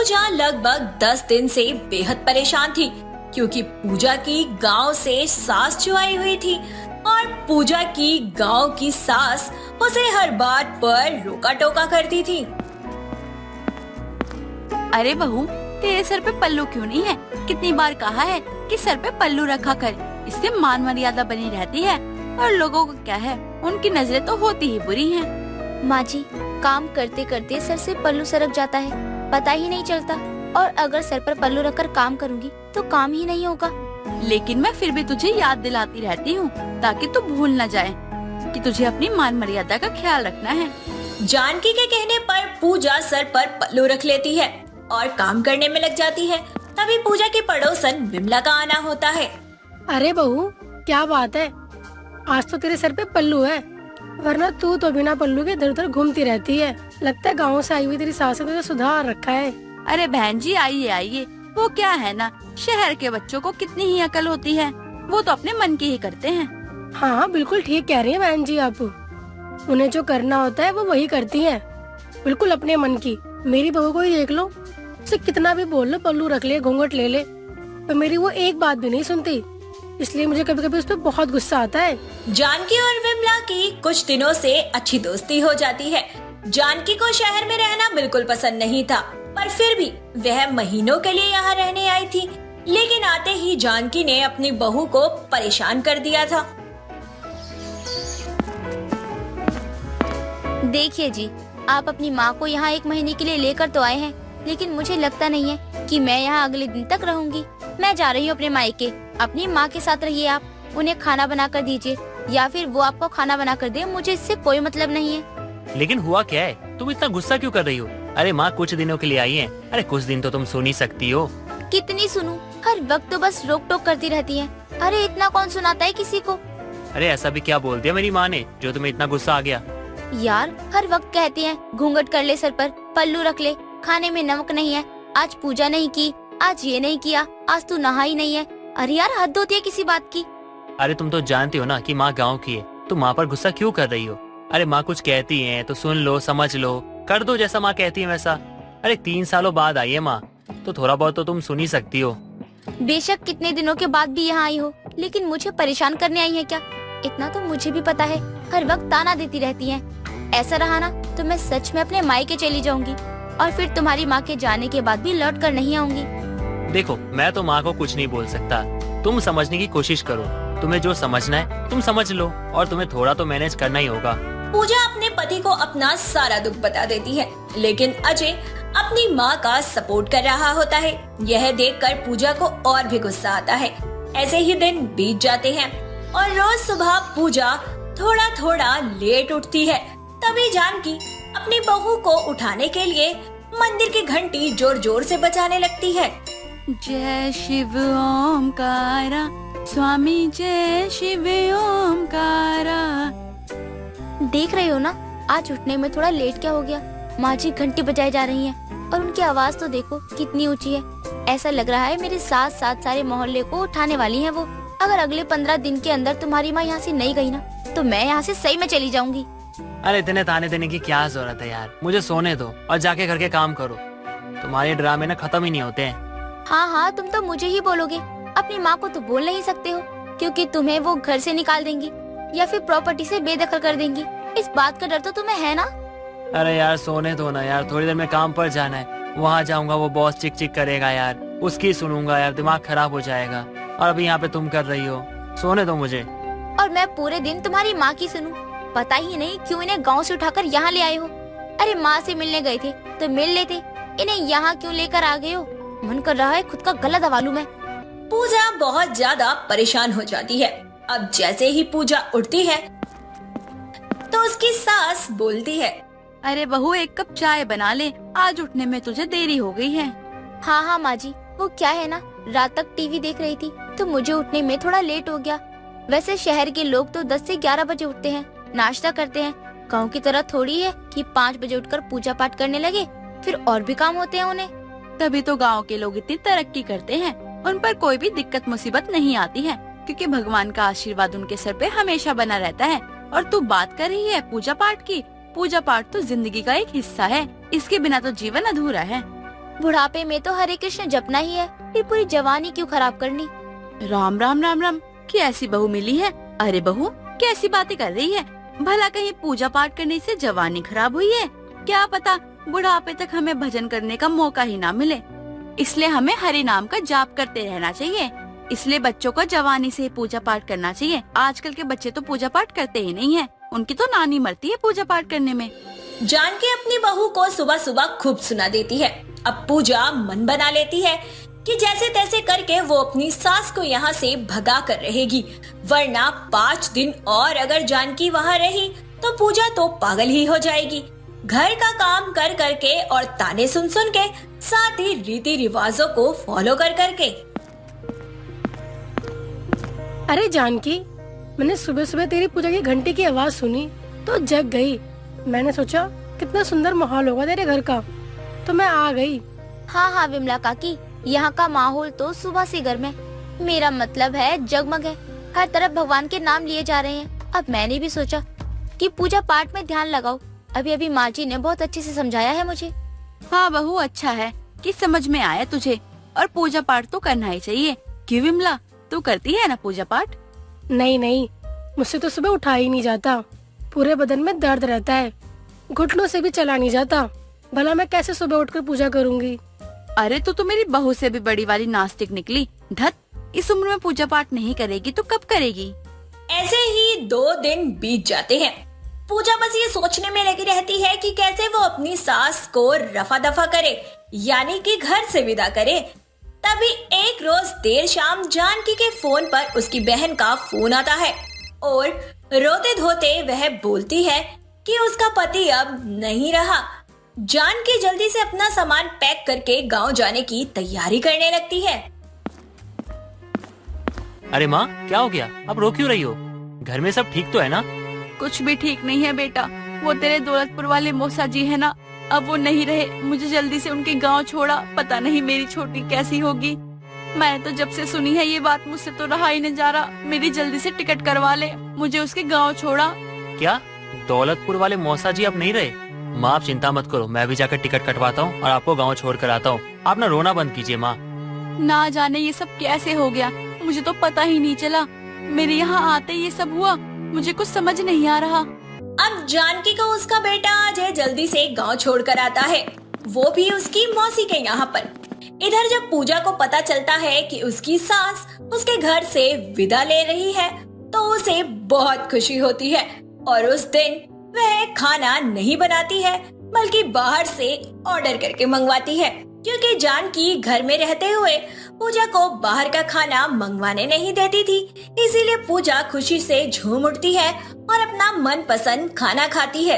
पूजा लगभग 10 दिन से बेहद परेशान थी क्योंकि पूजा की गांव से सास जो आई हुई थी और पूजा की गांव की सास उसे हर बात पर रोका टोका करती थी। अरे बहू, तेरे सर पे पल्लू क्यों नहीं है? कितनी बार कहा है कि सर पे पल्लू रखा कर, इससे मान मर्यादा बनी रहती है। और लोगों को क्या है, उनकी नजरें तो होती ही बुरी हैं। माँ जी, काम करते करते सर से पल्लू सरक जाता है, पता ही नहीं चलता। और अगर सर पर पल्लू रखकर काम करूँगी तो काम ही नहीं होगा। लेकिन मैं फिर भी तुझे याद दिलाती रहती हूँ ताकि तू भूल न जाए कि तुझे अपनी मान मर्यादा का ख्याल रखना है। जानकी के कहने पर पूजा सर पर पल्लू रख लेती है और काम करने में लग जाती है। तभी पूजा की पड़ोसन विमला का आना होता है। अरे बहू, क्या बात है, आज तो तेरे सर पे पल्लू है, वरना तू तो बिना पल्लू के इधर उधर घूमती रहती है। लगता है गाँव से आई हुई तेरी सास ने तुझे सुधार रखा है। अरे बहन जी, आइए आइए। वो क्या है ना, शहर के बच्चों को कितनी ही अकल होती है, वो तो अपने मन की ही करते हैं। हाँ, बिल्कुल ठीक कह रही है बहन जी आप। उन्हें जो करना होता है वो वही करती हैं, बिल्कुल अपने मन की। मेरी बहू को ही देख लो, उसे कितना भी बोल लो पल्लू रख ले, घूंघट ले ले, पर मेरी वो एक बात भी नहीं सुनती। इसलिए मुझे कभी कभी उस पर बहुत गुस्सा आता है। जानकी और विमला की कुछ दिनों से अच्छी दोस्ती हो जाती है। जानकी को शहर में रहना बिल्कुल पसंद नहीं था, पर फिर भी वह महीनों के लिए यहाँ रहने आई थी। लेकिन आते ही जानकी ने अपनी बहू को परेशान कर दिया था। देखिए जी, आप अपनी माँ को यहाँ 1 महीने के लिए लेकर तो आए हैं, लेकिन मुझे लगता नहीं है कि मैं यहाँ अगले दिन तक रहूंगी। मैं जा रही हूँ अपने मायके। अपनी माँ के साथ रहिए आप, उन्हें खाना बना कर दीजिए या फिर वो आपको खाना बना कर दे, मुझे इससे कोई मतलब नहीं है। लेकिन हुआ क्या है, तुम इतना गुस्सा क्यों कर रही हो? अरे माँ कुछ दिनों के लिए आई है, अरे कुछ दिन तो तुम सुन ही सकती हो। कितनी सुनूं, हर वक्त तो बस रोक टोक करती रहती हैं। अरे इतना कौन सुनाता है किसी को। अरे ऐसा भी क्या बोल दिया मेरी माँ ने जो तुम्हें इतना गुस्सा आ गया? यार, हर वक्त कहती हैं घूंघट कर ले सर पर, पल्लू रख ले, खाने में नमक नहीं है, आज पूजा नहीं की, आज ये नहीं किया, आज तू नहा ही नहीं है। अरे यार, हद होती है किसी बात की। अरे तुम तो जानती हो ना कि माँ गाँव की है, तुम माँ पर गुस्सा क्यों कर रही हो? अरे माँ कुछ कहती है तो सुन लो, समझ लो, कर दो जैसा माँ कहती है वैसा। अरे 3 सालों बाद आई है माँ, तो थोड़ा बहुत तो तुम सुन ही सकती हो। बेशक कितने दिनों के बाद भी यहाँ आई हो, लेकिन मुझे परेशान करने आई है क्या? इतना तो मुझे भी पता है, हर वक्त ताना देती रहती हैं। ऐसा रहा ना तो मैं सच में अपने मायके चली जाऊंगी और फिर तुम्हारी माँ के जाने के बाद भी लौट कर नहीं आऊंगी। देखो, मैं तो माँ को कुछ नहीं बोल सकता, तुम समझने की कोशिश करो। तुम्हें जो समझना है तुम समझ लो, और तुम्हें थोड़ा तो मैनेज करना ही होगा। पूजा अपने पति को अपना सारा दुख बता देती है, लेकिन अजय अपनी माँ का सपोर्ट कर रहा होता है। यह देखकर पूजा को और भी गुस्सा आता है। ऐसे ही दिन बीत जाते हैं और रोज सुबह पूजा थोड़ा थोड़ा लेट उठती है। तभी जानकी अपनी बहू को उठाने के लिए मंदिर की घंटी जोर जोर से बजाने लगती है। जय शिव ओमकारा, स्वामी जय शिव ओमकारा। देख रहे हो ना, आज उठने में थोड़ा लेट क्या हो गया। माँ जी घंटी बजाई जा रही हैं और उनकी आवाज तो देखो कितनी ऊंची है। ऐसा लग रहा है मेरे साथ साथ सारे मोहल्ले को उठाने वाली हैं वो। अगर अगले 15 दिन के अंदर तुम्हारी माँ यहाँ से नहीं गई ना, तो मैं यहाँ से सही में चली जाऊंगी। अरे इतने ताने देने की क्या जरूरत है यार, मुझे सोने दो और जाके घर के काम करो। तुम्हारे ड्रामे ना खत्म ही नहीं होते हैं। हाँ हाँ, तुम तो मुझे ही बोलोगे, अपनी माँ को तो बोल नहीं सकते हो, क्योंकि तुम्हें वो घर से निकाल देंगी या फिर प्रॉपर्टी से बेदखल कर देंगी। इस बात का डर तो तुम्हें है ना। अरे यार सोने दो ना यार, थोड़ी देर में काम पर जाना है, वहाँ जाऊंगा वो बॉस चिक चिक करेगा यार, उसकी सुनूंगा यार, दिमाग खराब हो जाएगा। और अभी यहाँ पे तुम कर रही हो, सोने दो मुझे। और मैं पूरे दिन तुम्हारी माँ की सुनूं? पता ही नहीं क्यों इन्हें गांव से उठाकर यहाँ ले आए हो। अरे माँ से मिलने गए थे तो मिल लेते, इन्हें यहाँ क्यों लेकर आ गए हो? मन कर रहा है खुद का गला दबा लूं मैं। पूजा बहुत ज्यादा परेशान हो जाती है। अब जैसे ही पूजा उठती है तो उसकी सास बोलती है, अरे बहू, 1 कप चाय बना ले, आज उठने में तुझे देरी हो गई है। हाँ हाँ माँ जी, वो क्या है ना, रात तक टीवी देख रही थी तो मुझे उठने में थोड़ा लेट हो गया। वैसे शहर के लोग तो 10 से 11 बजे उठते हैं, नाश्ता करते हैं। गाँव की तरह थोड़ी है कि 5 बजे उठकर पूजा पाठ करने लगे, फिर और भी काम होते हैं उन्हें। तभी तो गांव के लोग इतनी तरक्की करते हैं, उन पर कोई भी दिक्कत मुसीबत नहीं आती है, क्योंकि भगवान का आशीर्वाद उनके सर पे हमेशा बना रहता है। और तू बात कर रही है पूजा पाठ की, पूजा पाठ तो जिंदगी का एक हिस्सा है, इसके बिना तो जीवन अधूरा है। बुढ़ापे में तो हरे कृष्ण जपना ही है, फिर पूरी जवानी क्यों खराब करनी। राम राम राम राम, कि ऐसी बहू मिली है। अरे बहू कैसी बातें कर रही है, भला कहीं पूजा पाठ करने से जवानी खराब हुई है? क्या पता बुढ़ापे तक हमें भजन करने का मौका ही ना मिले, इसलिए हमें हरि नाम का जाप करते रहना चाहिए। इसलिए बच्चों को जवानी से ही पूजा पाठ करना चाहिए। आजकल के बच्चे तो पूजा पाठ करते ही नहीं है, उनकी तो नानी मरती है पूजा पाठ करने में। जानकी अपनी बहू को सुबह सुबह खूब सुना देती है। अब पूजा मन बना लेती है कि जैसे तैसे करके वो अपनी सास को यहाँ से भगा कर रहेगी, वरना 5 दिन और अगर जानकी वहाँ रही तो पूजा तो पागल ही हो जाएगी। घर का काम कर करके और ताने सुन सुन के, साथ ही रीति रिवाजों को फॉलो कर करके। अरे जानकी, मैंने सुबह सुबह तेरी पूजा की घंटी की आवाज सुनी तो जग गई। मैंने सोचा कितना सुंदर माहौल होगा तेरे घर का, तो मैं आ गई। हाँ हाँ विमला काकी, यहाँ का माहौल तो सुबह से गर्म है। मेरा मतलब है जगमग है, हर तरफ भगवान के नाम लिए जा रहे हैं। अब मैंने भी सोचा कि पूजा पाठ में ध्यान लगाओ। अभी अभी माँ जी ने बहुत अच्छे से समझाया है मुझे। हाँ बहू, अच्छा है कि समझ में आया तुझे, और पूजा पाठ तो करना ही चाहिए। क्यों विमला, तू करती है ना पूजा पाठ? नहीं नहीं, मुझसे तो सुबह उठा ही नहीं जाता, पूरे बदन में दर्द रहता है, घुटनों से भी चला नहीं जाता। भला मैं कैसे सुबह उठकर पूजा करूंगी। अरे तो मेरी बहू से भी बड़ी वाली नास्तिक निकली। धत, इस उम्र में पूजा पाठ नहीं करेगी तो कब करेगी? ऐसे ही 2 दिन बीत जाते हैं। पूजा बस ये सोचने में लगी रहती है कि कैसे वो अपनी सास को रफा दफा करे, यानी कि घर से विदा करे। तभी एक रोज देर शाम जानकी के फोन पर उसकी बहन का फोन आता है और रोते धोते वह बोलती है कि उसका पति अब नहीं रहा। जानकी जल्दी से अपना सामान पैक करके गांव जाने की तैयारी करने लगती है। अरे माँ, क्या हो गया? अब रो क्यों रही हो? घर में सब ठीक तो है ना? कुछ भी ठीक नहीं है बेटा। वो तेरे दौलतपुर वाले मौसा जी है ना, अब वो नहीं रहे। मुझे जल्दी से उनके गांव छोड़ा, पता नहीं मेरी छोटी कैसी होगी। मैंने तो जब से सुनी है ये बात, मुझसे तो रहा ही नहीं जा रहा। मेरी जल्दी से टिकट करवा ले, मुझे उसके गांव छोड़ा। क्या दौलतपुर वाले मौसा जी अब नहीं रहे? माँ आप चिंता मत करो, मैं भी जाकर टिकट कटवाता हूँ और आपको गाँव छोड़ कर आता हूँ। आप ना रोना बंद कीजिए माँ। ना जाने ये सब कैसे हो गया, मुझे तो पता ही नहीं चला। मेरे यहाँ आते ये सब हुआ, मुझे कुछ समझ नहीं आ रहा। अब जानकी को उसका बेटा अजय जल्दी से गांव छोड़कर आता है, वो भी उसकी मौसी के यहाँ पर। इधर जब पूजा को पता चलता है कि उसकी सास उसके घर से विदा ले रही है तो उसे बहुत खुशी होती है और उस दिन वह खाना नहीं बनाती है बल्कि बाहर से ऑर्डर करके मंगवाती है, क्योंकि जानकी घर में रहते हुए पूजा को बाहर का खाना मंगवाने नहीं देती थी। इसीलिए पूजा खुशी से झूम उठती है और अपना मनपसंद खाना खाती है।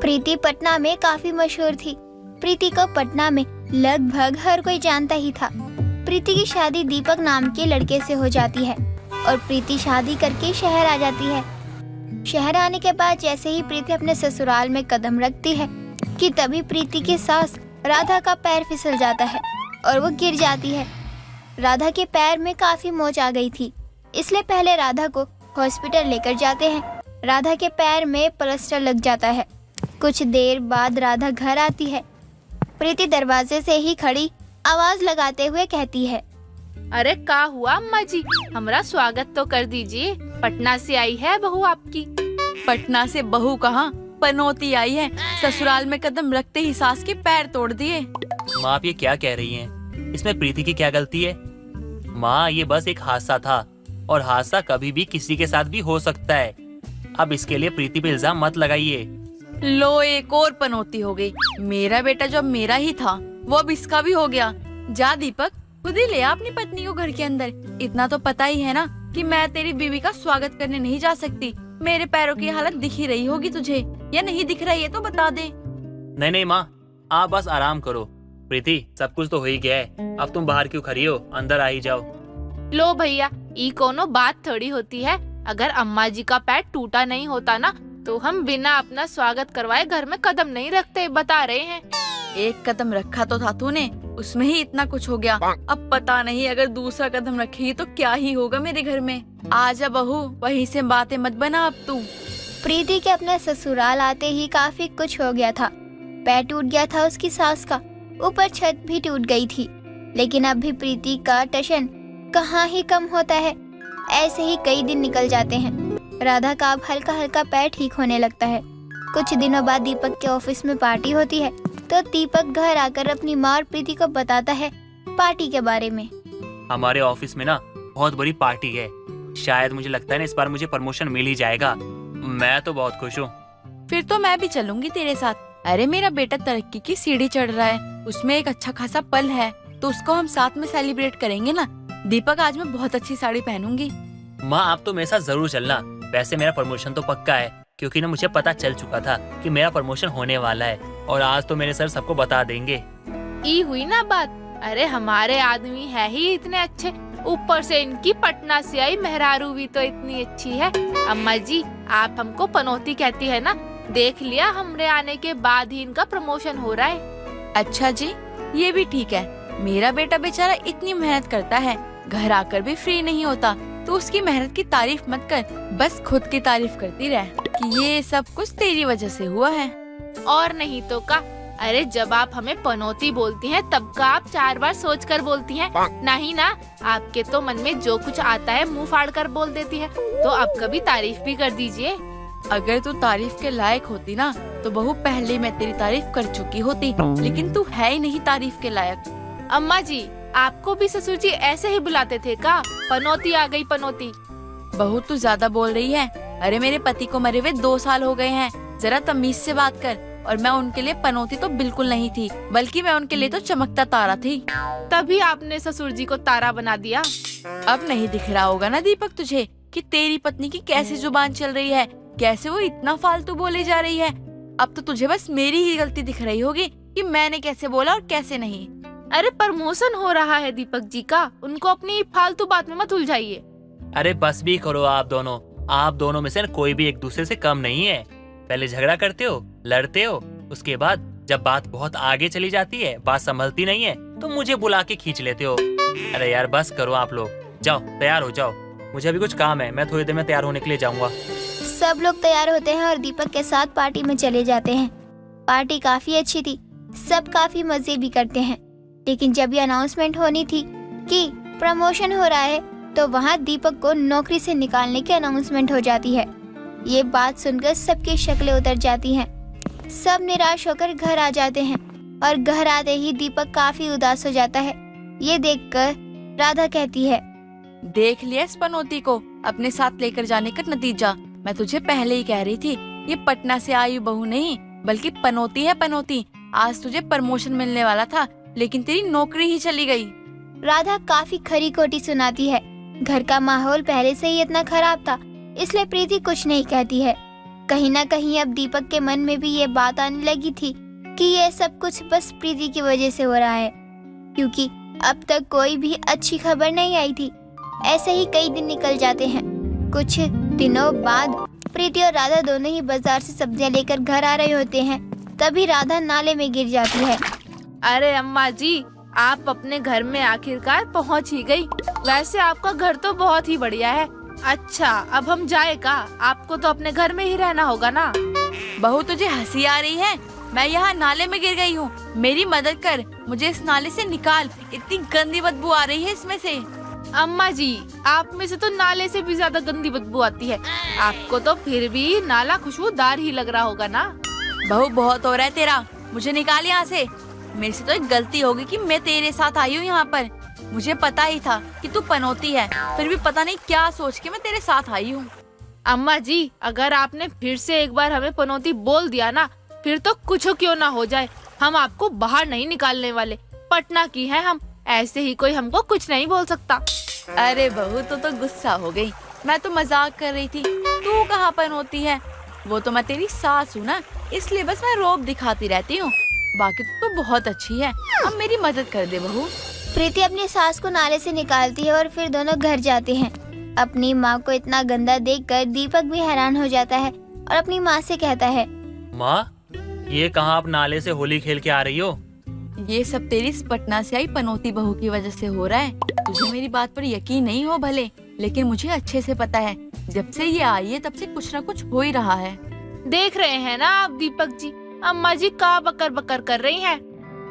प्रीति पटना में काफी मशहूर थी। प्रीति को पटना में लगभग हर कोई जानता ही था। प्रीति की शादी दीपक नाम के लड़के से हो जाती है और प्रीति शादी करके शहर आ जाती है। शहर आने के बाद जैसे ही प्रीति अपने ससुराल में कदम रखती है कि तभी प्रीति की सास राधा का पैर फिसल जाता है और वो गिर जाती है। राधा के पैर में काफी मोच आ गई थी, इसलिए पहले राधा को हॉस्पिटल लेकर जाते हैं। राधा के पैर में प्लास्टर लग जाता है। कुछ देर बाद राधा घर आती है। प्रीति दरवाजे से ही खड़ी आवाज लगाते हुए कहती है, अरे का हुआ अम्मा जी, हमारा स्वागत तो कर दीजिए। पटना से आई है बहू आपकी। पटना से बहू कहाँ, पनौती आई है। ससुराल में कदम रखते ही सास के पैर तोड़ दिए। माँ आप ये क्या कह रही हैं? इसमें प्रीति की क्या गलती है? माँ ये बस एक हादसा था और हादसा कभी भी किसी के साथ भी हो सकता है। अब इसके लिए प्रीति पे इल्जाम मत लगाइए। लो एक और पनौती हो गई। मेरा बेटा जो मेरा ही था वो अब इसका भी हो गया। जा दीपक, खुद ही ले आ अपनी पत्नी को घर के अंदर। इतना तो पता ही है ना कि मैं तेरी बीवी का स्वागत करने नहीं जा सकती। मेरे पैरों की हालत दिख ही रही होगी तुझे, या नहीं दिख रही है तो बता दे। नहीं नहीं माँ, आप बस आराम करो। प्रीति सब कुछ तो हो ही गया है, अब तुम बाहर क्यों खड़ी हो? अंदर आ ही जाओ। लो भैया, ई कोनो बात थोड़ी होती है। अगर अम्मा जी का पैर टूटा नहीं होता ना तो हम बिना अपना स्वागत करवाए घर में कदम नहीं रखते, बता रहे हैं। एक कदम रखा तो था तूने, उसमें ही इतना कुछ हो गया। अब पता नहीं अगर दूसरा कदम रखेगी तो क्या ही होगा मेरे घर में। आजा बहू, वहीं से बातें मत बना अब तू। प्रीति के अपने ससुराल आते ही काफी कुछ हो गया था। पैर टूट गया था उसकी सास का, ऊपर छत भी टूट गई थी। लेकिन अब भी प्रीति का टशन कहाँ ही कम होता है। ऐसे ही कई दिन निकल जाते हैं। राधा का अब हल्का हल्का पैर ठीक होने लगता है। कुछ दिनों बाद दीपक के ऑफिस में पार्टी होती है, तो दीपक घर आकर अपनी माँ और प्रीति को बताता है पार्टी के बारे में। हमारे ऑफिस में ना बहुत बड़ी पार्टी है। शायद मुझे लगता है ना इस बार मुझे प्रमोशन मिल ही जाएगा। मैं तो बहुत खुश हूँ। फिर तो मैं भी चलूंगी तेरे साथ। अरे मेरा बेटा तरक्की की सीढ़ी चढ़ रहा है, उसमें एक अच्छा खासा पल है, तो उसको हम साथ में सेलिब्रेट करेंगे ना। दीपक आज मैं बहुत अच्छी साड़ी पहनूंगी। माँ आप तो मेरे साथ जरूर चलना। वैसे मेरा प्रमोशन तो पक्का है, क्योंकि ना मुझे पता चल चुका था कि मेरा प्रमोशन होने वाला है, और आज तो मेरे सर सबको बता देंगे। ई हुई ना बात। अरे हमारे आदमी है ही इतने अच्छे, ऊपर से इनकी पटना से आई मेहरारू भी तो इतनी अच्छी है। अम्मा जी आप हमको पनौती कहती है ना, देख लिया हमरे आने के बाद ही इनका प्रमोशन हो रहा है। अच्छा जी, ये भी ठीक है। मेरा बेटा बेचारा इतनी मेहनत करता है, घर आकर भी फ्री नहीं होता, तो उसकी मेहनत की तारीफ मत कर, बस खुद की तारीफ करती रह कि ये सब कुछ तेरी वजह से हुआ है। और नहीं तो का। अरे जब आप हमें पनौती बोलती हैं तब का आप 4 बार सोचकर बोलती हैं, नहीं ना? आपके तो मन में जो कुछ आता है मुंह फाड़ कर बोल देती है। तो अब कभी तारीफ भी कर दीजिए। अगर तू तारीफ के लायक होती ना तो बहू पहले मैं तेरी तारीफ कर चुकी होती, लेकिन तू है ही नहीं तारीफ के लायक। अम्मा जी आपको भी ससुर जी ऐसे ही बुलाते थे का? पनौती आ गई पनौती। बहू तू ज्यादा बोल रही है। अरे मेरे पति को मरे हुए 2 साल हो गए हैं, जरा तमीज से बात कर। और मैं उनके लिए पनौती तो बिल्कुल नहीं थी, बल्कि मैं उनके लिए तो चमकता तारा थी। तभी आपने ससुर जी को तारा बना दिया। अब नहीं दिख रहा होगा ना दीपक तुझे कि तेरी पत्नी की कैसी जुबान चल रही है, कैसे वो इतना फालतू बोले जा रही है। अब तो तुझे बस मेरी ही गलती दिख रही होगी कि मैंने कैसे बोला और कैसे नहीं। अरे प्रमोशन हो रहा है दीपक जी का, उनको अपनी फालतू बात में मत उलझाइए। अरे बस भी करो आप दोनों। आप दोनों में से कोई भी एक दूसरे से कम नहीं है। पहले झगड़ा करते हो, लड़ते हो, उसके बाद जब बात बहुत आगे चली जाती है, बात संभलती नहीं है, तो मुझे बुला के खींच लेते हो। अरे यार बस करो आप लोग। जाओ तैयार हो जाओ, मुझे अभी कुछ काम है, मैं थोड़ी देर में तैयार होने के लिए जाऊंगा। सब लोग तैयार होते हैं और दीपक के साथ पार्टी में चले जाते हैं। पार्टी काफी अच्छी थी, सब काफी मजे भी करते हैं। लेकिन जब ये अनाउंसमेंट होनी थी कि प्रमोशन हो रहा है, तो वहाँ दीपक को नौकरी से निकालने की अनाउंसमेंट हो जाती है। ये बात सुनकर सबकी शक्लें उतर जाती हैं। सब निराश होकर घर आ जाते हैं, और घर आते ही दीपक काफी उदास हो जाता है। ये देखकर राधा कहती है, देख लिया इस पनौती को अपने साथ लेकर जाने का नतीजा। मैं तुझे पहले ही कह रही थी, ये पटना से आई बहू नहीं बल्कि पनौती है पनौती। आज तुझे प्रमोशन मिलने वाला था, लेकिन तेरी नौकरी ही चली गई। राधा काफी खरी खोटी सुनाती है। घर का माहौल पहले से ही इतना खराब था, इसलिए प्रीति कुछ नहीं कहती है। कहीं ना कहीं अब दीपक के मन में भी ये बात आने लगी थी कि ये सब कुछ बस प्रीति की वजह से हो रहा है, क्योंकि अब तक कोई भी अच्छी खबर नहीं आई थी। ऐसे ही कई दिन निकल जाते हैं। कुछ दिनों बाद प्रीति और राधा दोनों ही बाजार से सब्जियां लेकर घर आ रहे होते हैं। तभी राधा नाले में गिर जाती है। अरे अम्मा जी आप अपने घर में आखिरकार पहुंच ही गई। वैसे आपका घर तो बहुत ही बढ़िया है। अच्छा अब हम जाए का? आपको तो अपने घर में ही रहना होगा ना। बहू तुझे हंसी आ रही है? मैं यहाँ नाले में गिर गई हूँ, मेरी मदद कर, मुझे इस नाले से निकाल, इतनी गंदी बदबू आ रही है इसमें से। अम्मा जी आप में से तो नाले से भी ज्यादा गंदी बदबू आती है, आपको तो फिर भी नाला खुशबूदार ही लग रहा होगा ना। बहू बहुत हो रहा है तेरा, मुझे निकाल यहाँ से। मेरे से तो एक गलती होगी कि मैं तेरे साथ आई हूँ यहाँ पर। मुझे पता ही था कि तू पनौती है, फिर भी पता नहीं क्या सोच के मैं तेरे साथ आई हूँ। अम्मा जी अगर आपने फिर से एक बार हमें पनौती बोल दिया ना, फिर तो कुछ क्यों ना हो जाए, हम आपको बाहर नहीं निकालने वाले। पटना की है हम, ऐसे ही कोई हमको कुछ नहीं बोल सकता। अरे बहू तो गुस्सा हो गई, मैं तो मजाक कर रही थी। तू कहाँ पनौती है? वो तो मैं तेरी सास हूँ ना, इसलिए बस मैं रौब दिखाती रहती हूँ। बाकी तो बहुत अच्छी है, अब मेरी मदद कर दे बहू। प्रीति अपनी सास को नाले से निकालती है और फिर दोनों घर जाते हैं। अपनी माँ को इतना गंदा देखकर दीपक भी हैरान हो जाता है और अपनी माँ से कहता है, माँ ये कहाँ आप नाले से होली खेल के आ रही हो? ये सब तेरी इस पटना से आई पनौती बहू की वजह से हो रहा है। तुझे मेरी बात पर यकीन नहीं हो भले, लेकिन मुझे अच्छे से पता है, जब से ये आई है तब से कुछ न कुछ हो ही रहा है। देख रहे हैं ना आप दीपक जी, अम्मा जी का बकर बकर कर रही हैं।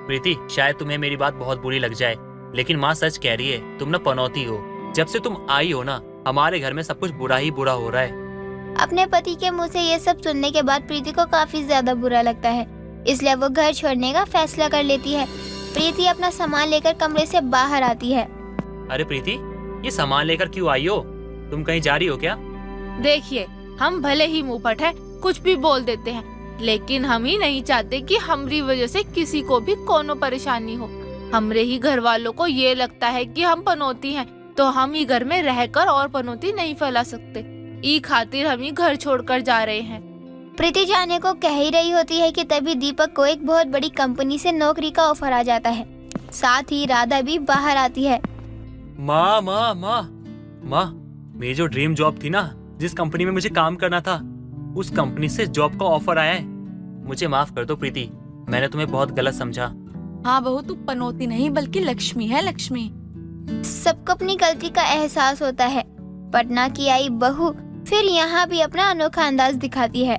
प्रीति, शायद तुम्हें मेरी बात बहुत बुरी लग जाए, लेकिन माँ सच कह रही है, तुम ना पनौती हो। जब से तुम आई हो ना, हमारे घर में सब कुछ बुरा ही बुरा हो रहा है। अपने पति के मुंह से ये सब सुनने के बाद प्रीति को काफी ज्यादा बुरा लगता है, इसलिए वो घर छोड़ने का फैसला कर लेती है। प्रीति अपना सामान लेकर कमरे से बाहर आती है। अरे प्रीति, ये सामान लेकर क्यों आई हो? तुम कहीं जा रही हो क्या? देखिए, हम भले ही मुंहफट है, कुछ भी बोल देते हैं, लेकिन हम ही नहीं चाहते कि हमारी वजह से किसी को भी कोनो परेशानी हो। हमरे ही घर वालों को ये लगता है कि हम पनौती हैं, तो हम ही घर में रहकर और पनौती नहीं फैला सकते। ई खातिर हम ही घर छोड़कर जा रहे हैं। प्रीति जाने को कह ही रही होती है कि तभी दीपक को एक बहुत बड़ी कंपनी से नौकरी का ऑफर आ जाता है। साथ ही राधा भी बाहर आती है। माँ माँ माँ माँ, मेरी जो ड्रीम जॉब थी ना, जिस कंपनी में मुझे काम करना था, उस कंपनी से जॉब का ऑफर आया है। मुझे माफ कर दो प्रीति, मैंने तुम्हें बहुत गलत समझा। हाँ बहू, तू पनौती नहीं बल्कि लक्ष्मी है, लक्ष्मी। सबको अपनी गलती का एहसास होता है। पटना की आई बहू फिर यहाँ भी अपना अनोखा अंदाज दिखाती है।